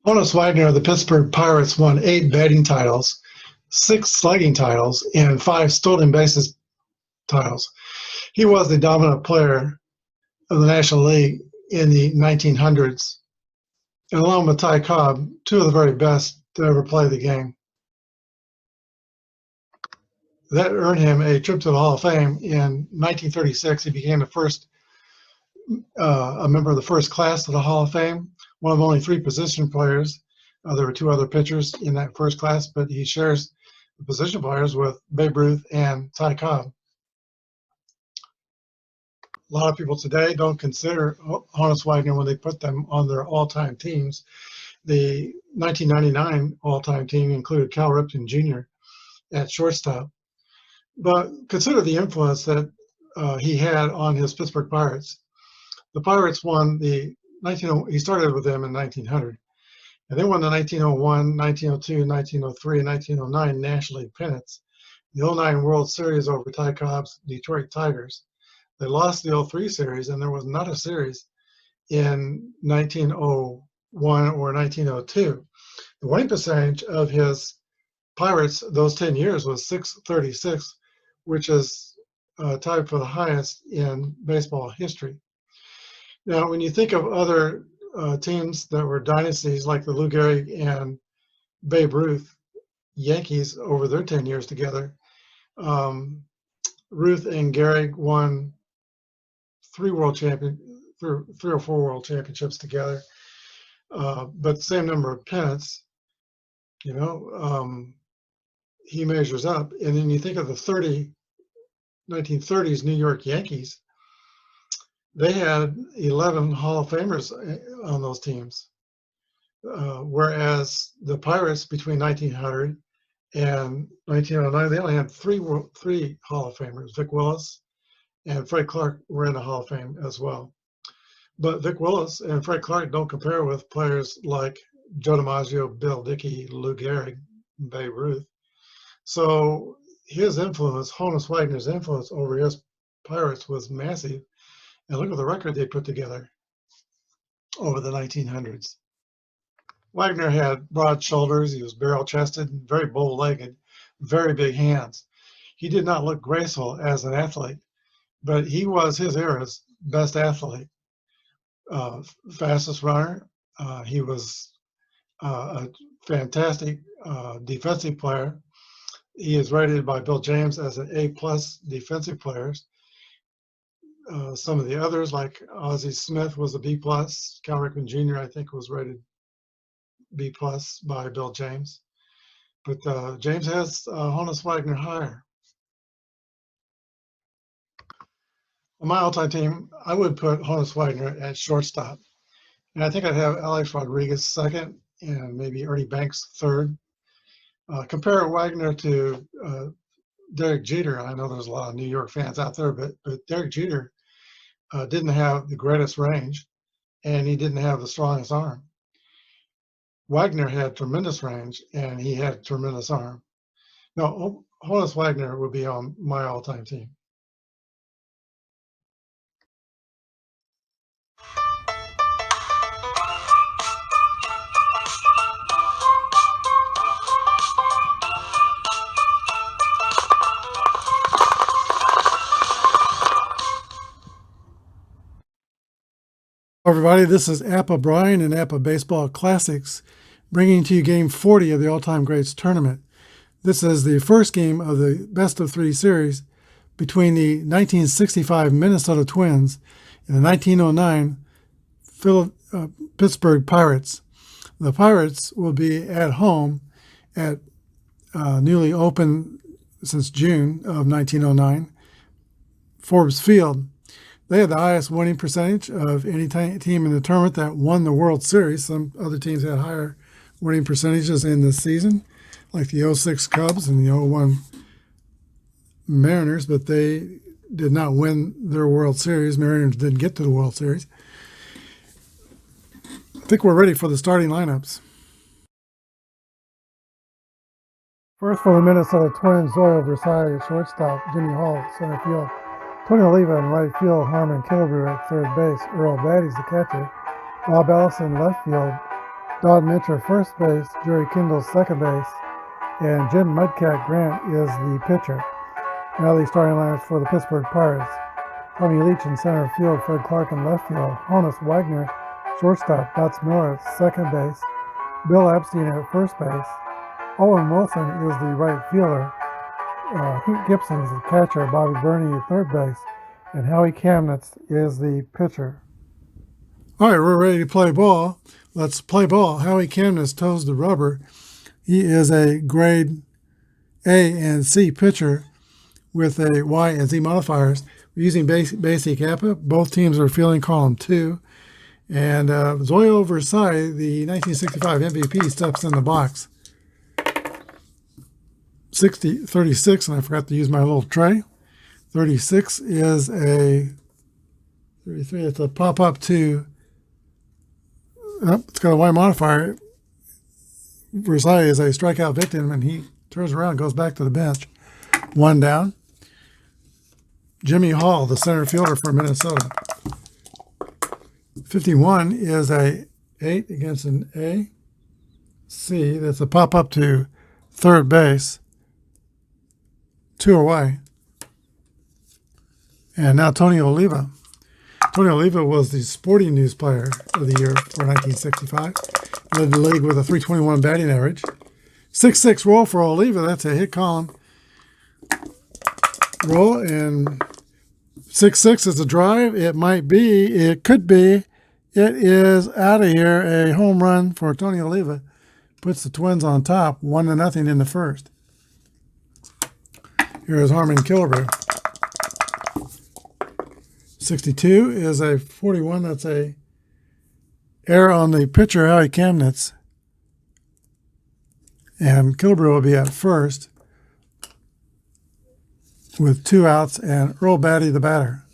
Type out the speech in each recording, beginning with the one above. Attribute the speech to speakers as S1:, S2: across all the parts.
S1: Honus Wagner of the Pittsburgh Pirates won 8 batting titles, 6 slugging titles, and 5 stolen bases titles. He was the dominant player of the National League in the 1900s, and along with Ty Cobb, two of the very best to ever play the game. That earned him a trip to the Hall of Fame. In 1936, he became a member of the first class of the Hall of Fame, one of only 3 position players. There were 2 other pitchers in that first class, but he shares the position players with Babe Ruth and Ty Cobb. A lot of people today don't consider Honus Wagner when they put them on their all-time teams. The 1999 all-time team included Cal Ripken Jr. at shortstop. But consider the influence that he had on his Pittsburgh Pirates. The Pirates won he started with them in 1900, and they won the 1901, 1902, 1903, and 1909 National League pennants, the 09 World Series over Ty Cobb's Detroit Tigers. They lost the 03 series, and there was not a series in 1901 or 1902. The winning percentage of his Pirates those 10 years was .636, which is tied for the highest in baseball history. Now, when you think of other teams that were dynasties like the Lou Gehrig and Babe Ruth Yankees over their 10 years together, Ruth and Gehrig won 3 or 4 world championships together, but same number of pennants. He measures up. And then you think of the 1930s New York Yankees. They had 11 Hall of Famers on those teams, whereas the Pirates between 1900 and 1909, they only had 3 Hall of Famers. Vic Willis and Fred Clark were in the Hall of Fame as well. But Vic Willis and Fred Clark don't compare with players like Joe DiMaggio, Bill Dickey, Lou Gehrig, Babe Ruth. So his influence, Honus Wagner's influence over his Pirates was massive. And look at the record they put together over the 1900s. Wagner had broad shoulders. He was barrel-chested, very bow-legged, very big hands. He did not look graceful as an athlete, but he was his era's best athlete. Fastest runner. He was a fantastic defensive player. He is rated by Bill James as an A+ defensive player. Some of the others, like Ozzie Smith, was a B+. Cal Ripken Jr., I think, was rated B+ by Bill James. But James has Honus Wagner higher. On my all-time team, I would put Honus Wagner at shortstop. And I think I'd have Alex Rodriguez second and maybe Ernie Banks third. Compare Wagner to Derek Jeter. I know there's a lot of New York fans out there, but Derek Jeter didn't have the greatest range, and he didn't have the strongest arm. Wagner had tremendous range, and he had tremendous arm. Now, Honus Wagner would be on my all-time team. Everybody, this is Apba Brian and Apba Baseball Classics, bringing to you Game 40 of the All-Time Greats Tournament. This is the first game of the best-of-3 series between the 1965 Minnesota Twins and the 1909 Pittsburgh Pirates. The Pirates will be at home at newly opened since June of 1909, Forbes Field. They had the highest winning percentage of any team in the tournament that won the World Series. Some other teams had higher winning percentages in the season, like the 06 Cubs and the 01 Mariners, but they did not win their World Series. Mariners didn't get to the World Series. I think we're ready for the starting lineups. First for the Minnesota Twins, Zoil Versailles at shortstop, Jimmy Hall at center field, Tony Oliva in right field, Harmon Killebrew at third base, Earl Batty's the catcher, Bob Allison left field,
S2: Don Mitchell first base, Jerry Kindle second base, and Jim Mudcat Grant is the pitcher. Now the starting lineups for the Pittsburgh Pirates. Tommy Leach in center field, Fred Clark in left field, Honus Wagner, shortstop, Dots Miller at second base, Bill Epstein at first base, Owen Wilson is the right fielder, Hoot Gibson is the catcher, Bobby Burney at third base, and Howie Kamnitz is the pitcher.
S1: All right, we're ready to play ball. Let's play ball. Howie Kamnitz toes the rubber. He is a grade A and C pitcher with a Y and Z modifiers. We're using basic Apba. Both teams are fielding column 2. And Zoyo Versailles, the 1965 MVP, steps in the box. 36, and I forgot to use my little tray. 36 is a 33. It's a pop-up to. It's got a Y modifier. Versailles is a strikeout victim, and he turns around and goes back to the bench. 1 down. Jimmy Hall, the center fielder for Minnesota. 51 is a 8 against an A. C. That's a pop-up to third base. 2 away. And now Tony Oliva. Tony Oliva was the Sporting News Player of the Year for 1965. Led the league with a .321 batting average. 6-6 roll for Oliva. That's a hit column roll. And 6-6 is a drive. It might be. It could be. It is out of here. A home run for Tony Oliva. Puts the Twins on top. 1-0 in the first. Here is Harmon Killebrew. 62 is a 41. That's a error on the pitcher, Howie Kamnitz. And Killebrew will be at first with 2 outs, and Earl Batty the batter.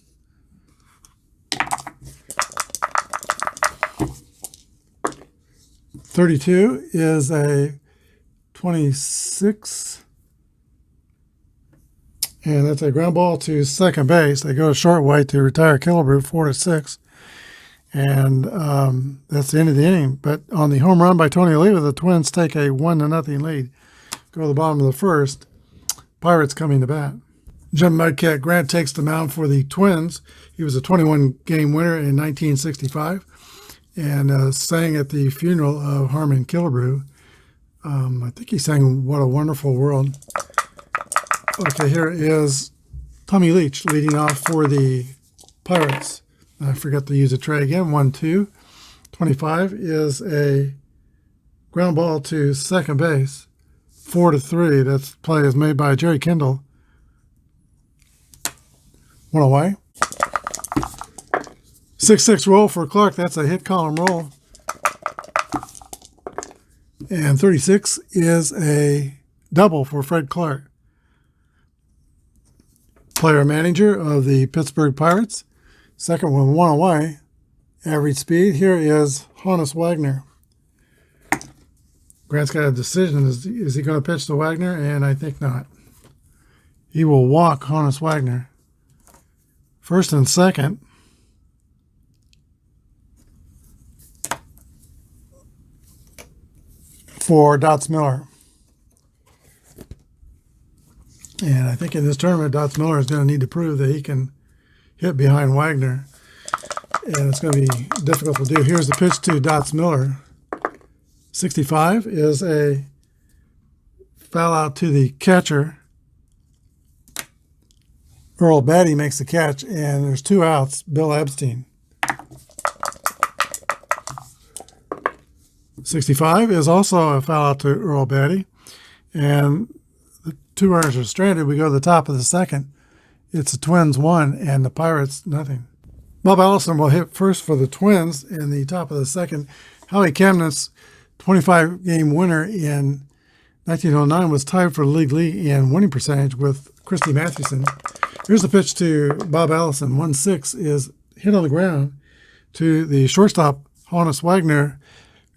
S1: .32 is a 26. And that's a ground ball to second base. They go a short way to retire Killebrew, 4-6. And that's the end of the inning. But on the home run by Tony Oliva, the Twins take a 1-0 lead. Go to the bottom of the first. Pirates coming to bat. Jim Mudcat Grant takes the mound for the Twins. He was a 21-game winner in 1965 and sang at the funeral of Harmon Killebrew. I think he sang "What a Wonderful World." Okay, here is Tommy Leach leading off for the Pirates. I forgot to use a tray again. 1-2. 25 is a ground ball to second base. 4-3. That play is made by Jerry Kindle. 1 away. 6-6 roll for Clark. That's a hit column roll. And 36 is a double for Fred Clark. Player manager of the Pittsburgh Pirates. Second one, 1 away. Average speed. Here is Honus Wagner. Grant's got a decision. Is he going to pitch to Wagner? And I think not. He will walk Honus Wagner. First and second. For Dots Miller. And I think in this tournament, Dots Miller is going to need to prove that he can hit behind Wagner. And it's going to be difficult to do. Here's the pitch to Dots Miller. 65 is a foul out to the catcher. Earl Batty makes the catch, and there's 2 outs. Bill Epstein. 65 is also a foul out to Earl Batty. And 2 runners are stranded. We go to the top of the second. It's the Twins 1 and the Pirates nothing. Bob Allison will hit first for the Twins in the top of the second. Howie Kamnitz, 25-game winner in 1909, was tied for the league lead in winning percentage with Christy Mathewson. Here's the pitch to Bob Allison. 1-6 is hit on the ground to the shortstop, Honus Wagner,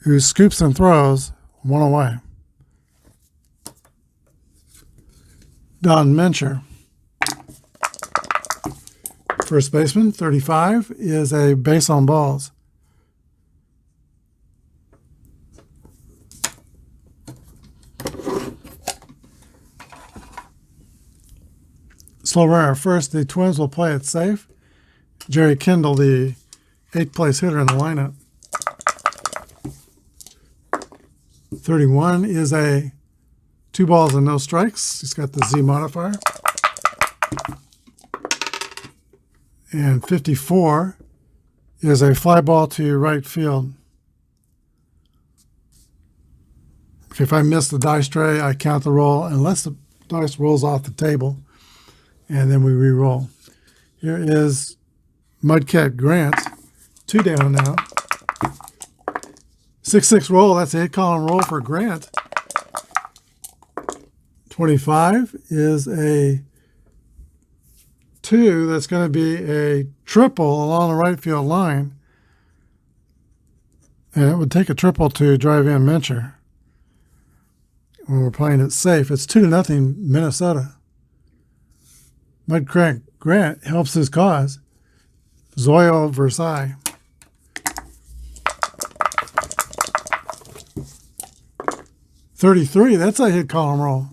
S1: who scoops and throws 1 away. Don Mencher. First baseman, 35, is a base on balls.
S2: Slow runner at first. The Twins will play it safe. Jerry Kindle, the 8th place hitter in the lineup. 31 is a 2 balls and no strikes. He's got the Z modifier. And 54 is a fly ball to right field. Okay, if I miss the dice tray, I count the roll unless the dice rolls off the table, and then we re-roll. Here is Mudcat Grant, 2 down now. 6-6 roll, that's a hit column roll for Grant. 25 is a 2 that's going to be a triple along the right field line. And it would take a triple to drive in Mincher. When we're playing it safe, it's 2-0 Minnesota. Mudcrack Grant helps his cause. Zoyo Versailles. .33, that's a hit column roll.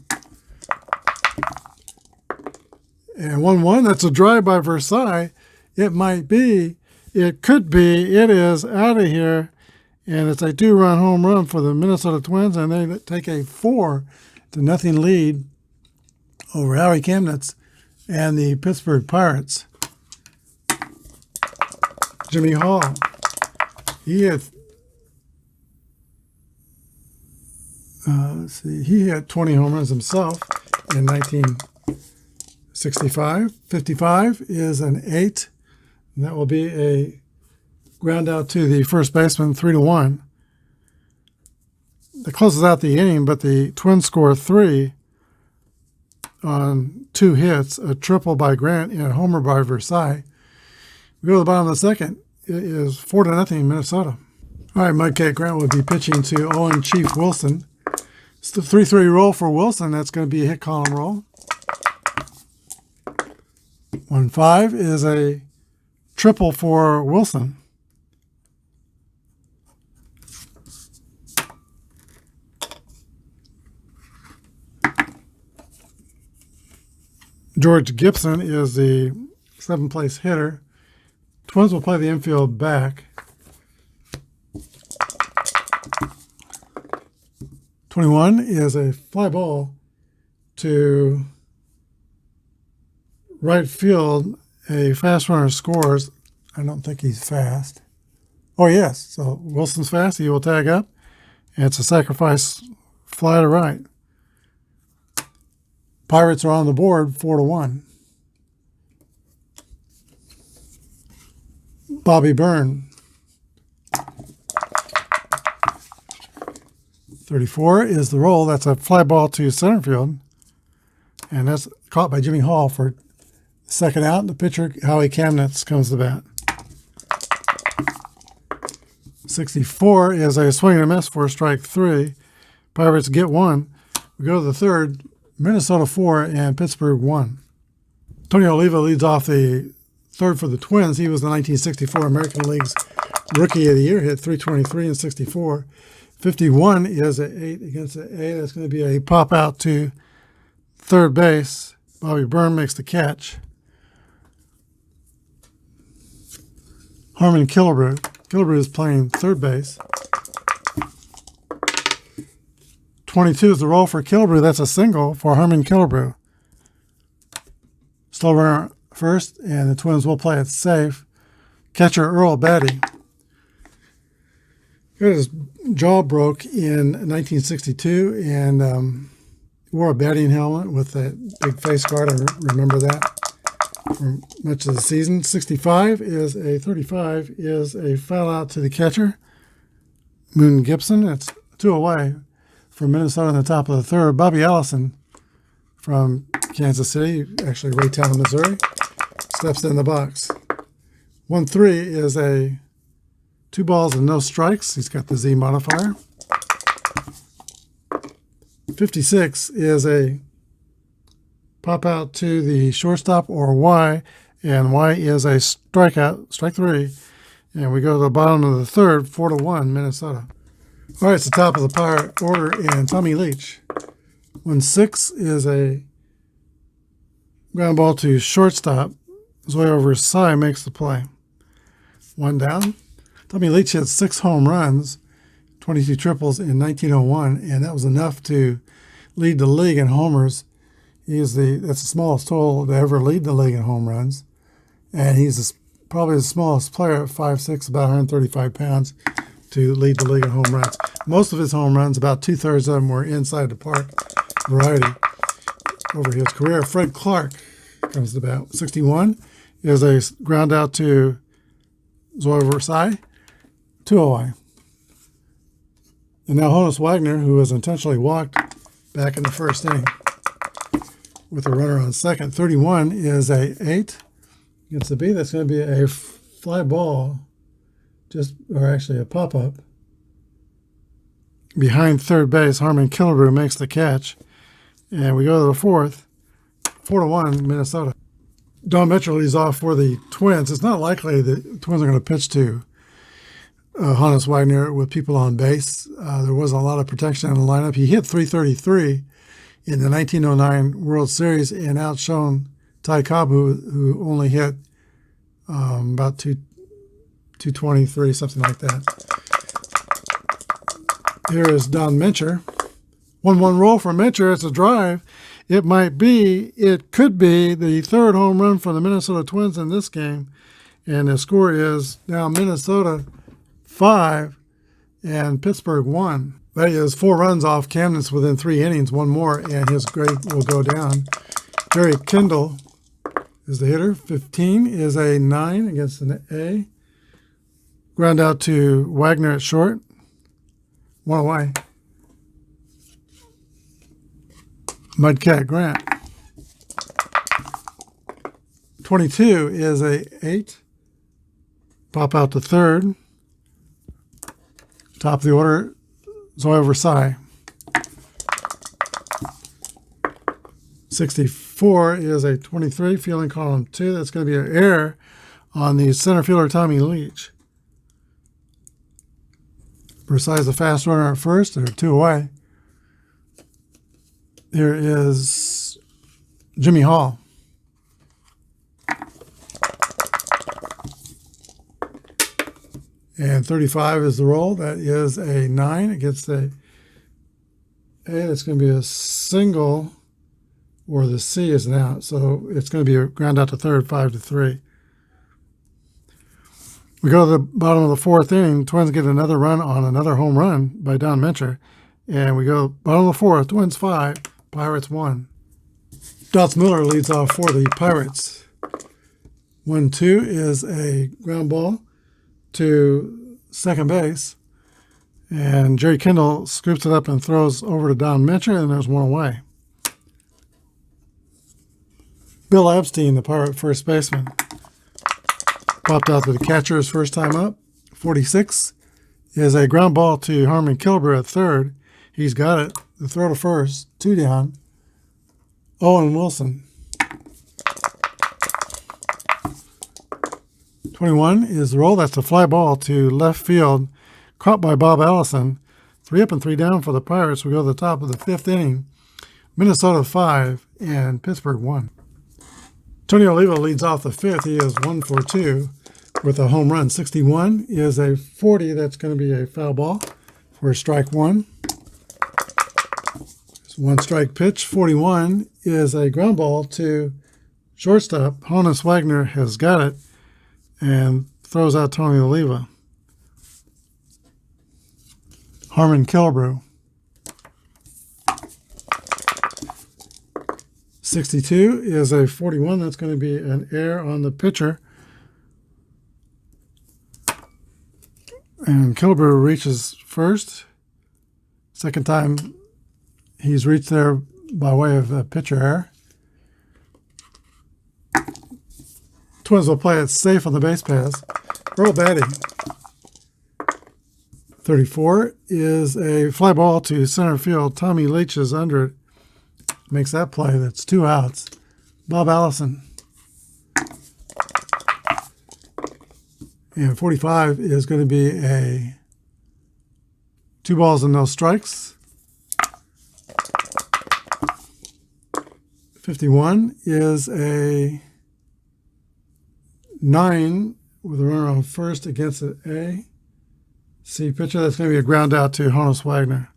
S2: And 1-1, that's a drive by Versailles. It might be, it could be, it is out of here. And it's a 2-run home run for the Minnesota Twins, and they take a 4-0 lead over Howie Chemnitz and the Pittsburgh Pirates. Jimmy Hall, he had he had 20 home runs himself in 1965. 55 is an 8, and that will be a ground out to the first baseman, 3-1. That closes out the inning, but the Twins score 3 on 2 hits, a triple by Grant and a homer by Versailles. We go to the bottom of the second. It is 4-0 Minnesota. All right, Mudcat Grant will be pitching to Owen Chief Wilson. It's the 3-3 roll for Wilson. That's going to be a hit column roll. 1-5 is a triple for Wilson. George Gibson is the 7th place hitter. Twins will play the infield back. 21 is a fly ball to right field. A fast runner scores. I don't think he's fast. Oh, yes. So Wilson's fast. He will tag up. And it's a sacrifice fly to right. Pirates are on the board 4-1. Bobby Byrne. 34 is the roll. That's a fly ball to center field. And that's caught by Jimmy Hall for second out. The pitcher, Howie Chemnitz, comes to bat. 64 is a swing and a miss for strike 3. Pirates get 1. We go to the third. Minnesota 4 and Pittsburgh 1. Tony Oliva leads off the third for the Twins. He was the 1964 American League's Rookie of the Year, hit .323 and 64. 51 is an 8 against an A. That's going to be a pop out to third base. Bobby Byrne makes the catch. Harmon Killebrew. Killebrew is playing third base. 22 is the roll for Killebrew. That's a single for Harmon Killebrew. Slow runner first, and the Twins will play it safe. Catcher Earl Batty. His jaw broke in 1962 and wore a batting helmet with a big face guard. I remember that for much of the season. 35 is a 35 is a foul out to the catcher, Moon Gibson. It's 2 away from Minnesota in the top of the third. Bobby Allison from Kansas City, actually Raytown, Missouri, steps in the box. 1-3 is a 2 balls and no strikes. He's got the Z modifier. 56 is a pop out to the shortstop or Y, and Y is a strikeout, strike 3. And we go to the bottom of the third, 4-1 Minnesota. All right, it's the top of the Pirate order, and Tommy Leach. 1-6 is a Ground ball to shortstop. Zoe over Cy makes the play. 1 down. Tommy Leach had 6 home runs, 22 triples in 1901, and that was enough to lead the league in homers. That's the smallest total to ever lead the league in home runs, and he's probably the smallest player at 5'6", about 135 pounds, to lead the league in home runs. Most of his home runs, about 2/3 of them, were inside the park variety over his career. Fred Clark comes to bat. 61 is a ground out to Zoe Versailles, 2 away. And now Honus Wagner, who was intentionally walked back in the first inning with a runner on second. 31 is a 8 against the B. That's going to be a fly ball, or actually a pop-up. Behind third base, Harmon Killebrew makes the catch. And we go to the fourth, 4-1, Minnesota. Don Mitchell leads off for the Twins. It's not likely the Twins are going to pitch to Honus Wagner with people on base. There wasn't a lot of protection in the lineup. He hit .333 in the 1909 World Series and outshone Ty Cobb, who only hit about 223, something like that. Here is Don Mincher. 1-1 roll for Mincher. It's a drive. It could be the 3rd home run for the Minnesota Twins in this game. And the score is now Minnesota 5 and Pittsburgh 1. That is 4 runs off Camden's within 3 innings, 1 more, and his grade will go down. Jerry Kindle is the hitter. 15 is a 9 against an A. Ground out to Wagner at short. 1 away. Mudcat Grant. 22 is a 8. Pop out to third. Top of the order, Zoe Versailles. 64 is a 23, fielding column 2. That's going to be an error on the center fielder, Tommy Leach. Versailles is a fast runner at first. They're 2 away. Here is Jimmy Hall. And 35 is the roll. That is a 9 against the A. That's going to be a single, or the C is an out. So it's going to be a ground out to third, 5-3. We go to the bottom of the 4th inning. Twins get another run on another home run by Don Mincher. And we go bottom of the 4th. Twins 5, Pirates 1. Dots Miller leads off for the Pirates. 1-2 is a ground ball to second base. And Jerry Kindle scoops it up and throws over to Don Mincher, and there's 1 away. Bill Epstein, the Pirate first baseman, popped out to the catcher his first time up. 46 is a ground ball to Harmon Killebrew at third. He's got it. The throw to first, 2 down. Owen Wilson. 21 is the roll. That's a fly ball to left field, caught by Bob Allison. 3 up and 3 down for the Pirates. We go to the top of the 5th inning. Minnesota 5 and Pittsburgh 1. Tony Oliva leads off the 5th. He is 1 for 2 with a home run. 61 is a 40. That's going to be a foul ball for strike 1. It's 1 strike pitch. 41 is a ground ball to shortstop. Honus Wagner has got it and throws out Tony Oliva. Harmon Killebrew. 62 is a 41. That's going to be an error on the pitcher. And Killebrew reaches first. Second time he's reached there by way of a pitcher error. Twins will play it safe on the base pass. Earl Batty. 34 is a fly ball to center field. Tommy Leach is under it. Makes that play. That's 2 outs. Bob Allison. And 45 is going to be a 2 balls and no strikes. 51 is a 9 with a runner on first against an A. C pitcher. That's going to be a ground out to Honus Wagner.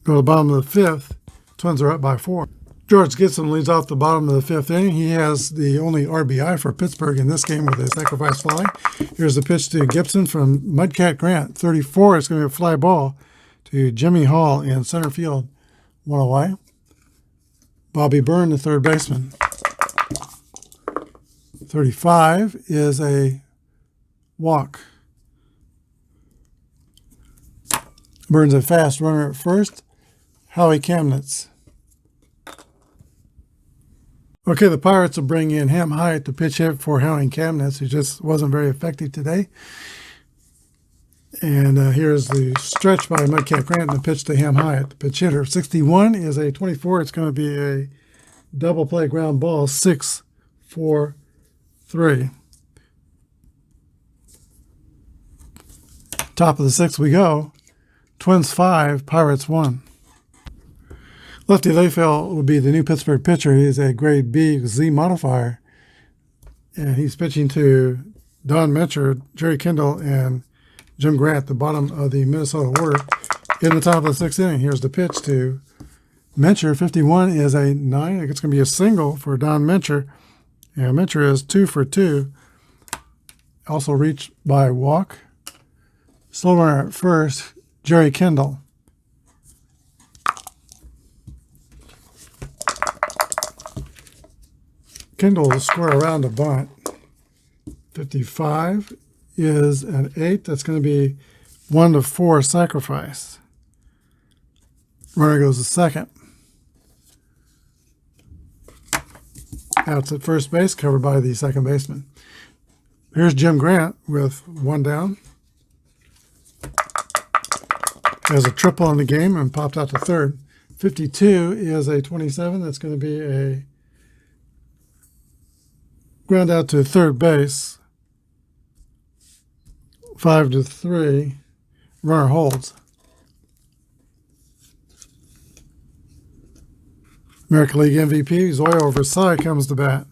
S2: Go to the bottom of the fifth. Twins are up by 4. George Gibson leads off the bottom of the fifth inning. He has the only RBI for Pittsburgh in this game with a sacrifice fly. Here's the pitch to Gibson from Mudcat Grant. 34. It's going to be a fly ball to Jimmy Hall in center field. 1 away. Bobby Byrne, the third baseman. 35 is a walk. Burns a fast runner at first. Howie Kamnitz. Okay, the Pirates will bring in Ham Hyatt to pitch hit for Howie Kamnitz, who just wasn't very effective today. And here's the stretch by Mudcat Grant and the pitch to Ham Hyatt, the pitch hitter. 61 is a 24. It's going to be a double play ground ball, 6-4-3. Top of the sixth we go. Twins 5, Pirates 1. Lefty Layfield will be the new Pittsburgh pitcher. He's a grade B Z modifier. And he's pitching to Don Mencher, Jerry Kindle, and Jim Grant, the bottom of the Minnesota order. In the top of the sixth inning, here's the pitch to Mencher. 51 is a 9. It's going to be a single for Don Mencher. And Mencher is 2 for 2. Also reached by walk. Slow runner at first, Jerry Kindle. Kindle will square around a bunt. 55 is an 8. That's going to be 1-4 sacrifice. Runner goes to second. Outs at first base, covered by the second baseman. Here's Jim Grant with 1 down. Has a triple in the game and popped out to third. 52 is a 27. That's going to be a ground out to third base. 5-3. Runner holds. American League MVP Zoyo Versailles comes to bat.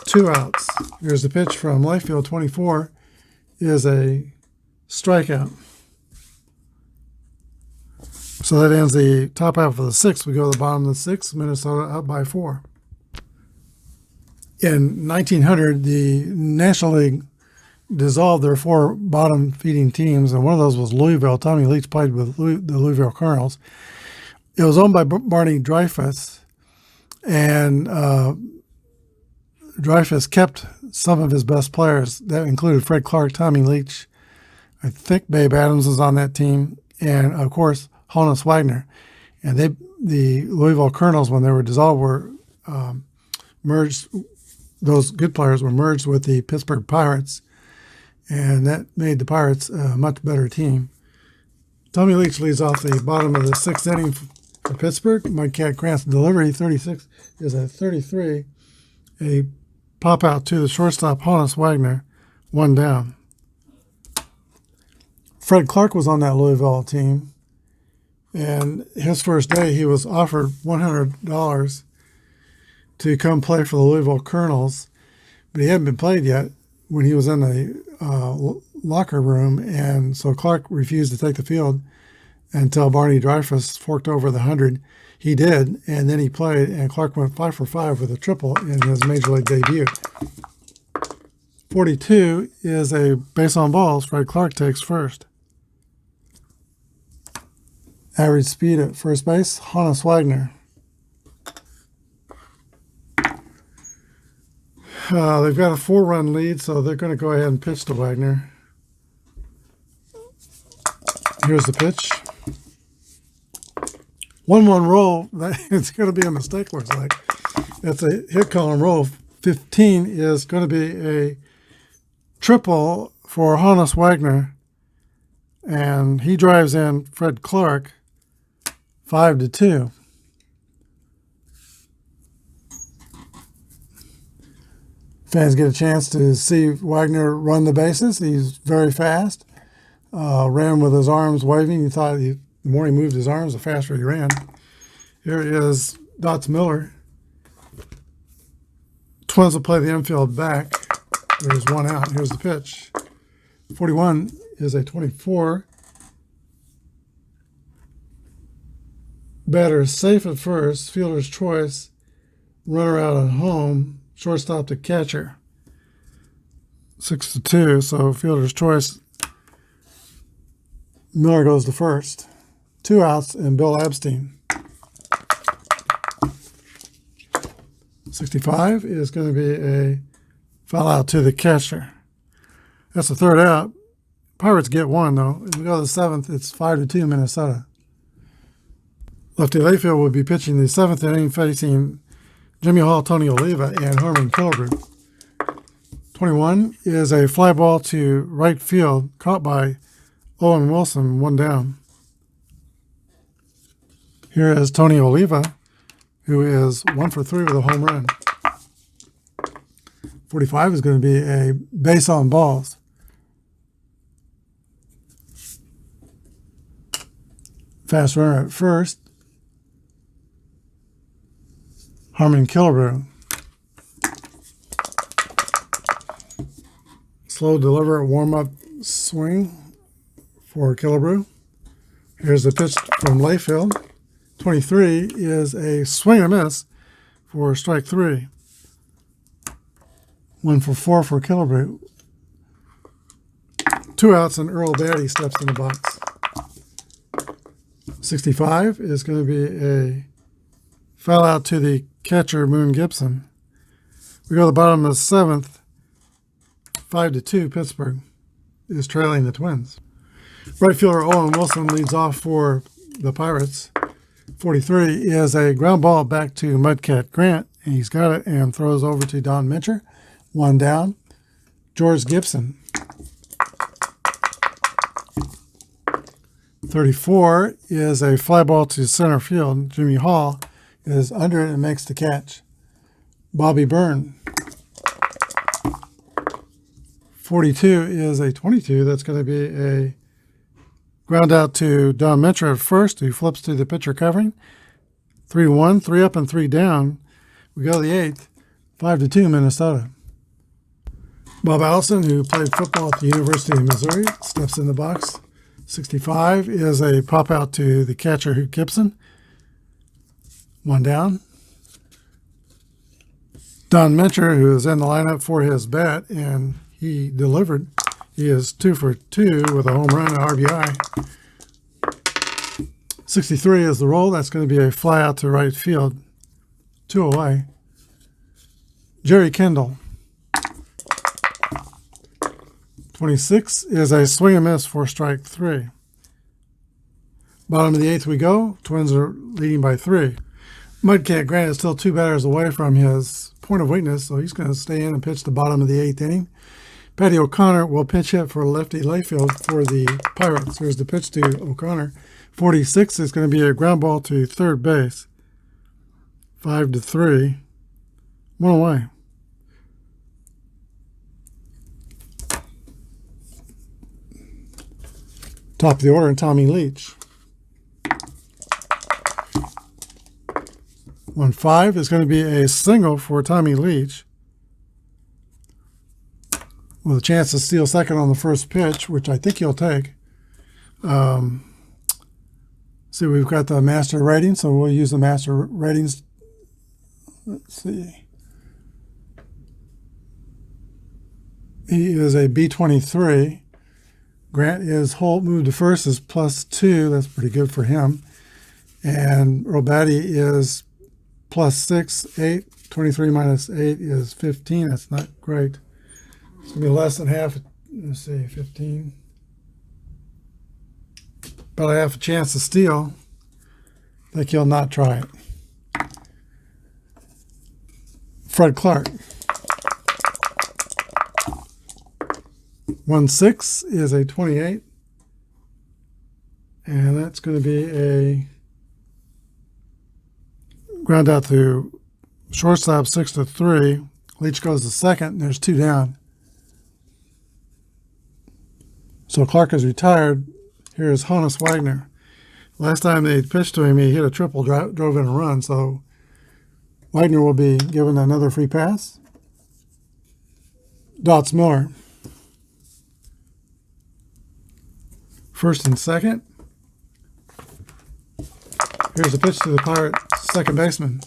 S2: 2 outs. Here's the pitch from Layfield. 24 is a strikeout. So that ends the top half of the sixth. We go to the bottom of the sixth. Minnesota up by 4. In 1900, the National League dissolved their 4 bottom feeding teams, and one of those was Louisville. Tommy Leach played with the Louisville Cardinals. It was owned by Barney Dreyfuss, and Dreyfuss kept some of his best players. That included Fred Clark, Tommy Leach. I think Babe Adams was on that team, and of course Honus Wagner. And the Louisville Cardinals, when they were dissolved, were merged. Those good players were merged with the Pittsburgh Pirates, and that made the Pirates a much better team. Tommy Leach leads off the bottom of the sixth inning for Pittsburgh. Mudcat Grant's delivery, 36 is a 33. A pop out to the shortstop, Honus Wagner, 1 down. Fred Clark was on that Louisville team, and his first day he was offered $100 to come play for the Louisville Cardinals, but he hadn't been played yet when he was in the locker room, and so Clark refused to take the field until Barney Dreyfuss forked over the 100. He did, and then he played, and Clark went 5 for 5 with a triple in his Major League debut. 42 is a base on balls. Fred Clark takes first. Average speed at first base, Honus Wagner. They've got a 4-run lead, so they're going to go ahead and pitch to Wagner. Here's the pitch. 1-1 roll. It's going to be a mistake, looks like. It's a hit column roll. 15 is going to be a triple for Honus Wagner, and he drives in Fred Clark 5-2. Fans get a chance to see Wagner run the bases. He's very fast. Ran with his arms waving. You thought the more he moved his arms, the faster he ran. Here is Dots Miller. Twins will play the infield back. There's one out. Here's the pitch. 41 is a 24. Batter is safe at first. Fielder's choice. Runner out at home. Shortstop to catcher. 6-2. So fielder's choice. Miller goes to first. 2 outs and Bill Abstein. 65 is going to be a foul out to the catcher. That's the 3rd out. Pirates get 1 though. If we go to the 7th, it's 5-2 Minnesota. Lefty Layfield will be pitching the 7th inning, facing Jimmy Hall, Tony Oliva, and Harmon Killebrew. 21 is a fly ball to right field, caught by Owen Wilson, 1 down. Here is Tony Oliva, who is 1 for 3 with a home run. 45 is going to be a base on balls. Fast runner at first. Harmon Killebrew. Slow deliver, warm-up swing for Killebrew. Here's the pitch from Layfield. 23 is a swing and a miss for strike 3. 1 for 4 for Killebrew. 2 outs and Earl Batty steps in the box. 65 is going to be a foul out to the catcher, Moon Gibson. We go to the bottom of the 7th. 5-2, Pittsburgh is trailing the Twins. Right fielder Owen Wilson leads off for the Pirates. 43 is a ground ball back to Mudcat Grant, and he's got it and throws over to Don Mincher. 1 down. George Gibson. 34 is a fly ball to center field. Jimmy Hall is under it and makes the catch. Bobby Byrne. 42 is a 22. That's going to be a ground out to Don Mincher at first, who flips to the pitcher covering. 3-1, 3 up and 3 down. We go to the 8th. 5-2 Minnesota. Bob Allison, who played football at the University of Missouri, steps in the box. 65 is a pop out to the catcher, Hugh Gibson. 1 down. Don Mincher, who is in the lineup for his bat, and he delivered. He is 2 for 2 with a home run and RBI. 63 is the roll. That's going to be a fly out to right field. 2 away. Jerry Kendall. 26 is a swing and miss for strike 3. Bottom of the 8th we go. Twins are leading by 3. Mudcat Grant is still 2 batters away from his point of weakness, so he's going to stay in and pitch the bottom of the 8th inning. Patty O'Connor will pinch hit for lefty Layfield for the Pirates. Here's the pitch to O'Connor. 46 is going to be a ground ball to third base. 5-3. 1 away. Top of the order, Tommy Leach. 1-5 is going to be a single for Tommy Leach, with a chance to steal second on the first pitch, which I think he'll take. See, we've got the master rating, so we'll use the master ratings. Let's see. He is a B23. Grant is Holt moved to first is +2. That's pretty good for him. And Robati is +6, 8. 23 minus 8 is 15. That's not great. It's going to be less than half. Let's see, 15. About a half a chance to steal. I think he'll not try it. Fred Clark. 1-6 is a 28. And that's going to be a ground out to shortstop, 6-3. Leach goes to second, and there's 2 down. So Clark is retired. Here is Honus Wagner. Last time they pitched to him, he hit a triple, drove in a run, so Wagner will be given another free pass. Dots Miller. First and second. Here's a pitch to the Pirate second baseman.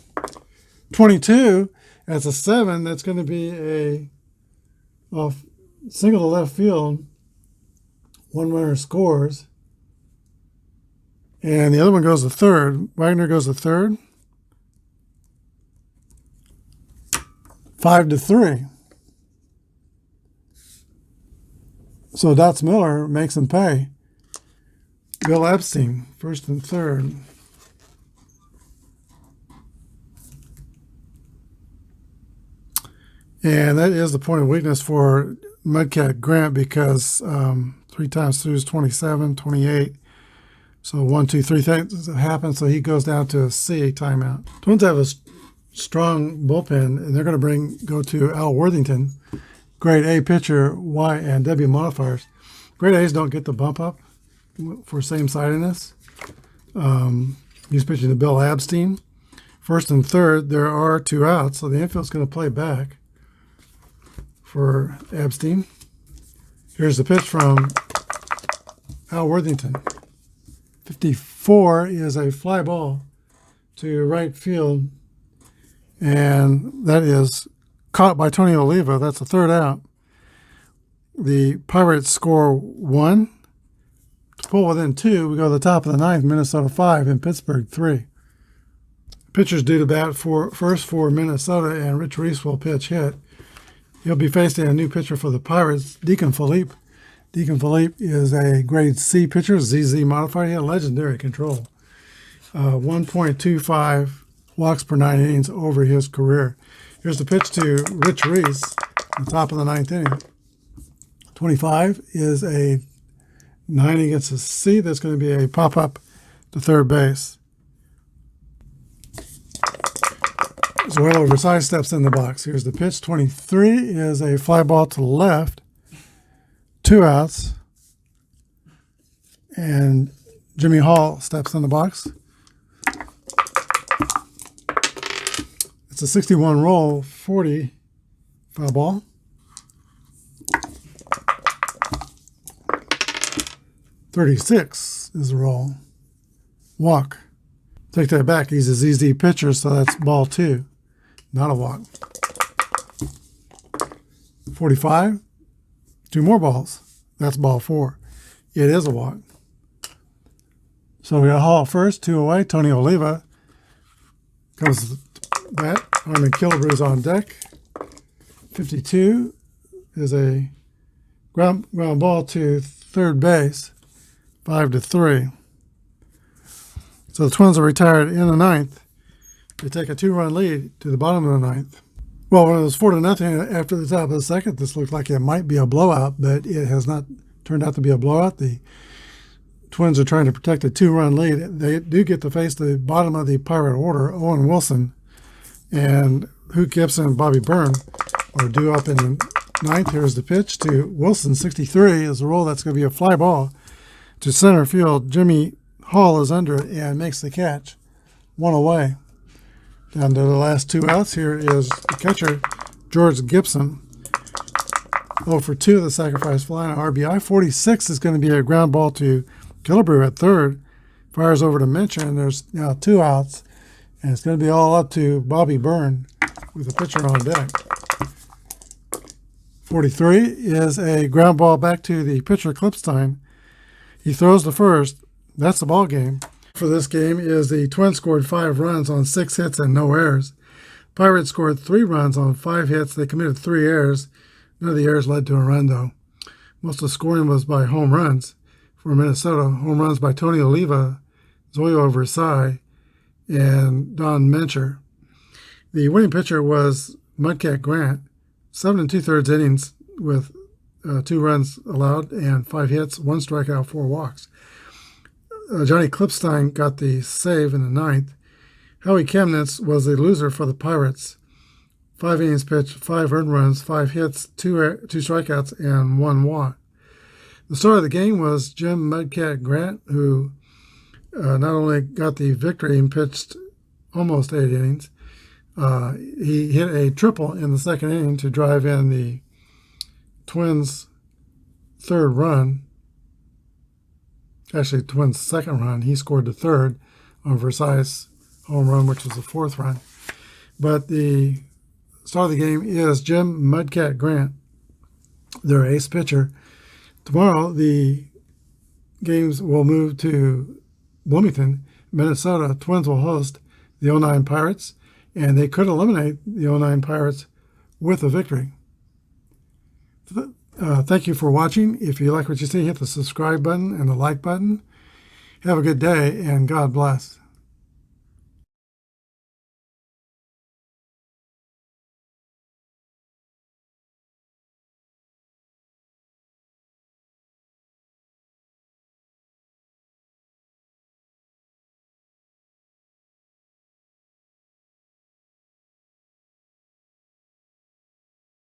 S2: 22. That's a 7. That's going to be a single to left field. One runner scores. And the other one goes to third. Wagner goes to third. 5-3. So Dots Miller makes him pay. Bill Epstein, first and third. And that is the point of weakness for Mudcat Grant because 3 times through is 27, 28. So 1, 2, 3 things happen. So he goes down to a C timeout. Twins have a strong bullpen, and they're going to go to Al Worthington, grade A pitcher, Y and W modifiers. Grade A's don't get the bump up for same-sidedness. He's pitching to Bill Epstein. First and third, there are 2 outs, so the infield's going to play back for Epstein. Here's the pitch from Al Worthington. 54 is a fly ball to right field, and that is caught by Tony Oliva. That's the third out. The Pirates score 1. To pull within 2, we go to the top of the 9th, Minnesota 5 and Pittsburgh 3. Pitchers due to bat first for Minnesota, and Rich Reese will pitch hit. He'll be facing a new pitcher for the Pirates, Deacon Philippe. Deacon Philippe is a grade C pitcher, ZZ modified. He had legendary control. 1.25 walks per 9 innings over his career. Here's the pitch to Rich Reese on the top of the 9th inning. 25 is a 9 against a C. That's going to be a pop-up to third base. Zoilo Versailles steps in the box. Here's the pitch. 23 is a fly ball to the left. 2 outs. And Jimmy Hall steps in the box. It's a 61 roll, 40 foul ball. .36 is the roll. Walk. Take that back. He's a ZZ pitcher, so that's ball 2. Not a walk. 45. 2 more balls. That's ball 4. It is a walk. So we got Hall first, 2 away. Tony Oliva comes to the bat. Armin Killebrew on deck. 52 is a ground ball to third base. 5-3. So the Twins are retired in the 9th. They take a 2-run lead to the bottom of the 9th. Well, when it was 4-0 after the top of the 2nd, this looked like it might be a blowout, but it has not turned out to be a blowout. The Twins are trying to protect a 2-run lead. They do get to face the bottom of the Pirate order. Owen Wilson and Hoot Gibson and Bobby Byrne are due up in the 9th. Here's the pitch to Wilson. 63 is the roll. That's going to be a fly ball to center field. Jimmy Hall is under it and makes the catch. 1 away. Down to the last 2 outs. Here is the catcher, George Gibson. 0 for 2, the sacrifice fly and RBI. 46 is going to be a ground ball to Killebrew at third. Fires over to Minchin. There's now 2 outs. And it's going to be all up to Bobby Byrne with the pitcher on deck. 43 is a ground ball back to the pitcher, Klipstein. He throws the first. That's the ball game. For this game is the Twins scored 5 runs on 6 hits and no errors. Pirates scored 3 runs on 5 hits. They committed 3 errors. None of the errors led to a run, though. Most of the scoring was by home runs for Minnesota. Home runs by Tony Oliva, Zoilo Versailles, and Don Mencher. The winning pitcher was Mudcat Grant. 7 2/3 innings with 2 runs allowed and 5 hits, 1 strikeout, 4 walks. Johnny Klipstein got the save in the 9th. Howie Chemnitz was the loser for the Pirates. 5 innings pitched, 5 earned runs, 5 hits, 2 strikeouts, and 1 walk. The star of the game was Jim Mudcat Grant, who not only got the victory and pitched almost 8 innings, he hit a triple in the second inning to drive in the Twins' third run. Actually, Twins' second run. He scored the third on Versailles' home run, which was the fourth run. But the star of the game is Jim Mudcat Grant, their ace pitcher. Tomorrow, the games will move to Bloomington, Minnesota. Twins will host the 09 Pirates, and they could eliminate the 09 Pirates with a victory. Thank you for watching. If you like what you see, hit the subscribe button and the like button. Have a good day, and God bless.